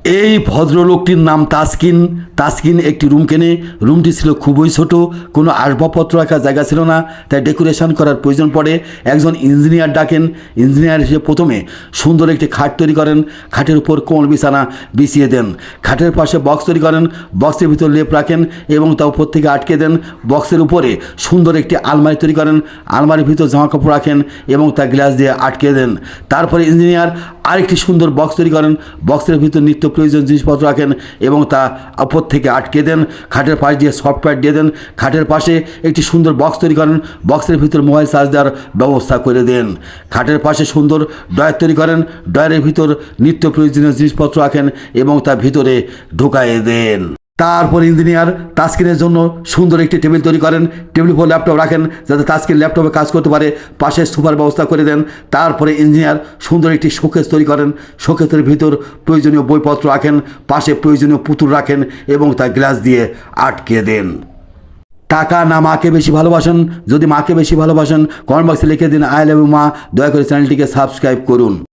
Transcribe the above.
এই ভদ্রলোকটির নাম তাসকিন। তাসকিন একটি রুম কেনে। রুমটি ছিল খুবই ছোট, কোনো আসবাবপত্র রাখার জায়গা ছিল না, তাই ডেকোরেশন করার প্রয়োজন পড়ে। একজন ইঞ্জিনিয়ার ডাকেন। ইঞ্জিনিয়ার এসে প্রথমে সুন্দর একটি খাট তৈরি করেন। খাটের উপর কোমল বিছানা বিছিয়ে দেন। খাটের পাশে বক্স তৈরি করেন। বক্সের ভিতর লেপ রাখেন এবং তা উপর থেকে আটকে দেন। বক্সের উপরে সুন্দর একটি আলমারি তৈরি করেন। আলমারির ভিতর জামা কাপড় রাখেন এবং তা গ্লাস দিয়ে আটকে দেন। তারপরে ইঞ্জিনিয়ার আরেকটি সুন্দর বক্স তৈরি করেন। বক্সের ভিতর নিত্য প্রয়োজন জিনিসপত্র রাখেন এবং তা উপর থেকে আটকে দেন। খাটের পাশ দিয়ে সফটওয়্যার দিয়ে দেন। খাটের পাশে একটি সুন্দর বক্স তৈরি করেন। বক্সের ভিতর মোবাইল চার্জ দেওয়ার ব্যবস্থা করে দেন। খাটের পাশে সুন্দর ড্রয়ার তৈরি করেন। ড্রয়ারের ভিতর নিত্য প্রয়োজনীয় জিনিসপত্র রাখেন এবং তা ভিতরে ঢুকায়ে দেন। তারপর ইঞ্জিনিয়ার তাসকিনের জন্য সুন্দর একটি টেবিল তৈরি করেন। টেবিল উপর ল্যাপটপ রাখেন যাতে তাসকিন ল্যাপটপে কাজ করতে পারে। পাশে সোফার ব্যবস্থা করে দেন। তারপরে ইঞ্জিনিয়ার সুন্দর একটি শোকেস তৈরি করেন। শোকেসের ভিতর প্রয়োজনীয় বইপত্র রাখেন। পাশে প্রয়োজনীয় পুতুল রাখেন এবং তা গ্লাস দিয়ে আটকে দেন। টাকা না মাকে বেশি ভালোবাসেন? যদি মাকে বেশি ভালোবাসেন কমেন্ট বক্সে লিখে দিন আই লাভ ইউ মা। দয়া করে চ্যানেলটিকে সাবস্ক্রাইব করুন।